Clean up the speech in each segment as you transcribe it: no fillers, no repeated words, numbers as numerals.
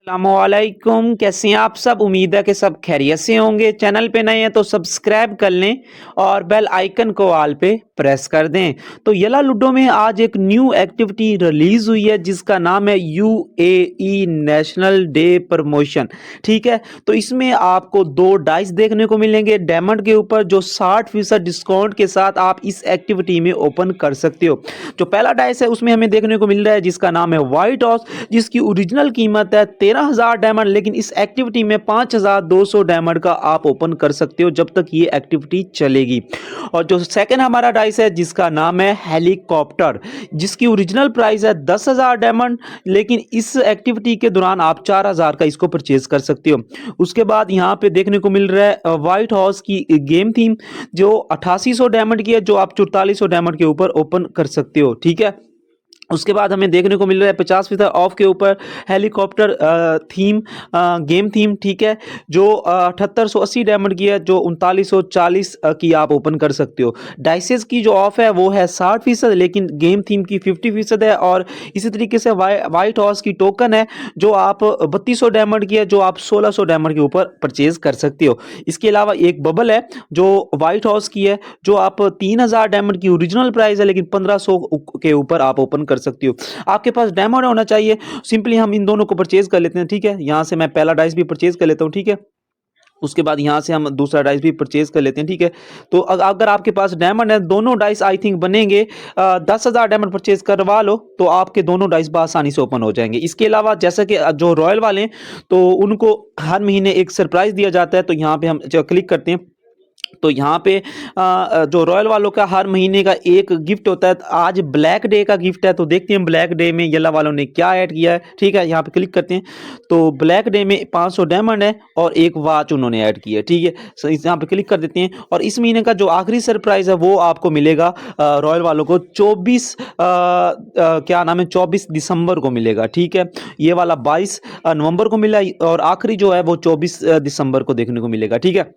अस्सलामुअलैकुम, कैसे हैं आप सब। उम्मीद है कि सब खैरियत से होंगे। चैनल पे नए हैं तो सब्सक्राइब कर लें और बेल आइकन को ऑल पे प्रेस कर दें। तो येला लूडो में आज एक न्यू एक्टिविटी रिलीज हुई है जिसका नाम है यूएई नेशनल डे प्रमोशन। ठीक है, तो इसमें आपको दो डाइस देखने को मिलेंगे डायमंड के ऊपर जो 60% डिस्काउंट के साथ आप इस एक्टिविटी में ओपन कर सकते हो। जो पहला डाइस है उसमें हमें देखने को मिल रहा है जिसका नाम है व्हाइट हॉर्स, जिसकी ओरिजिनल कीमत है 13,000 डायमंड, लेकिन इस एक्टिविटी में 5,200 डायमंड का आप ओपन कर सकते हो जब तक ये एक्टिविटी चलेगी। और जो सेकंड हमारा डाइस है जिसका नाम है हेलीकॉप्टर, जिसकी ओरिजिनल प्राइस है 10,000 डायमंड, लेकिन इस एक्टिविटी के दौरान आप 4,000 का इसको परचेज कर सकते हो। उसके बाद यहाँ पे देखने को मिल रहा है व्हाइट हाउस की गेम थीम जो 8800 डायमंड की है, जो आप 4400 डायमंड के ऊपर ओपन कर सकते हो। ठीक है, उसके बाद हमें देखने को मिल रहा है 50% ऑफ के ऊपर हेलीकॉप्टर थीम गेम थीम। ठीक है, जो 7880 डायमंड की है, जो 3940 की आप ओपन कर सकते हो। डाइसेस की जो ऑफ है वो है 60%, लेकिन गेम थीम की 50% है। और इसी तरीके से वाइट हाउस की टोकन है जो आप 3200 डायमंड की है, जो आप 1600 डायमंड के ऊपर परचेज कर सकते हो। इसके अलावा एक बबल है जो वाइट हाउस की है, जो आप 3000 डायमंड की ओरिजिनल प्राइस है, लेकिन 1500 के ऊपर आप ओपन कर सकती हो। आपके पास डायमंड होना चाहिए। सिंपली हम इन दोनों को परचेज कर लेते हैं। ठीक है, यहां से मैं पहला डाइस भी परचेज कर लेता हूं। ठीक है, उसके बाद यहां से हम दूसरा डाइस भी परचेज कर लेते हैं। ठीक है, तो अगर आपके पास डायमंड है, दोनों डाइस आई थिंक बनेंगे। 10,000 डायमंड परचेज करवा लो तो आपके दोनों डाइस आसानी से ओपन हो जाएंगे। इसके अलावा जैसे कि जो रॉयल वाले हैं तो उनको हर महीने एक सरप्राइज दिया जाता है। तो यहाँ पे हम क्लिक करते हैं तो यहाँ पे जो रॉयल वालों का हर महीने का एक गिफ्ट होता है। तो आज ब्लैक डे का गिफ्ट है, तो देखते हैं ब्लैक डे में येला वालों ने क्या ऐड किया है। ठीक है, यहाँ पे क्लिक करते हैं तो ब्लैक डे में 500 डायमंड है और एक वॉच उन्होंने ऐड की है। ठीक है, सो यहाँ पे क्लिक कर देते हैं और इस महीने का जो आखिरी सरप्राइज है वो आपको मिलेगा रॉयल वालों को 24 क्या नाम है 24 दिसंबर को मिलेगा। ठीक है, ये वाला 22 नवंबर को मिला और आखिरी जो है वो 24 दिसंबर को देखने को मिलेगा। ठीक है,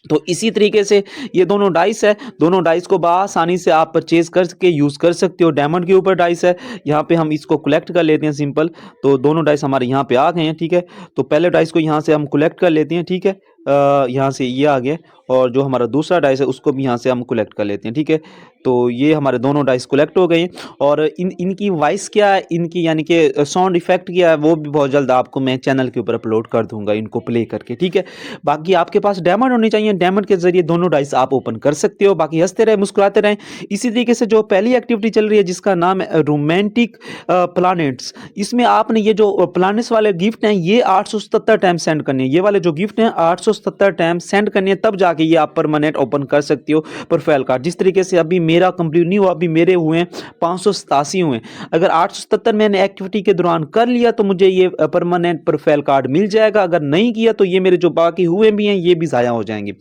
तो इसी तरीके से ये दोनों डाइस है, दोनों डाइस को आसानी से आप परचेज करके यूज़ कर सकते हो। डायमंड के ऊपर डाइस है, यहाँ पे हम इसको कलेक्ट कर लेते हैं सिंपल। तो दोनों डाइस हमारे यहाँ पे आ गए हैं। ठीक है, तो पहले डाइस को यहाँ से हम कलेक्ट कर लेते हैं। ठीक है, यहाँ से ये आ गया और जो हमारा दूसरा डाइस है उसको भी यहाँ से हम कलेक्ट कर लेते हैं। ठीक है, तो ये हमारे दोनों डाइस कलेक्ट हो गए हैं और इनकी वॉइस क्या है, इनकी यानी कि साउंड इफेक्ट क्या है, वो भी बहुत जल्द आपको मैं चैनल के ऊपर अपलोड कर दूंगा इनको प्ले करके। ठीक है, बाकी आपके पास डायमंड होने चाहिए, डायमंड के जरिए दोनों डाइस आप ओपन कर सकते हो। बाकी हंसते रहे मुस्कुराते रहें। इसी तरीके से जो पहली एक्टिविटी चल रही है जिसका नाम है रोमांटिक प्लानेट्स, इसमें आपने ये जो प्लानेट्स वाले गिफ्ट हैं ये 877 टाइम सेंड करने हैं। ये वाले जो गिफ्ट हैं 877 टाइम सेंड करने हैं, तब जाके ये आप परमानेंट ओपन कर सकते हो प्रोफाइल कार्ड। जिस तरीके से अभी मेरा कंप्लीट नहीं हुआ, अभी मेरे हुए हैं 587 हुए। अगर 877 मैंने एक्टिविटी के दौरान कर लिया तो मुझे ये परमानेंट प्रोफाइल कार्ड मिल जाएगा। अगर नहीं किया तो ये मेरे जो बाकी हुए भी हैं ये भी ज़ाया हो जाएंगे।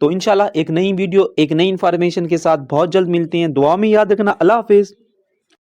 तो इंशाल्लाह एक नई वीडियो एक नई इंफॉर्मेशन के साथ बहुत जल्द मिलते हैं। दुआ में याद रखना। अल्लाह हाफिज़।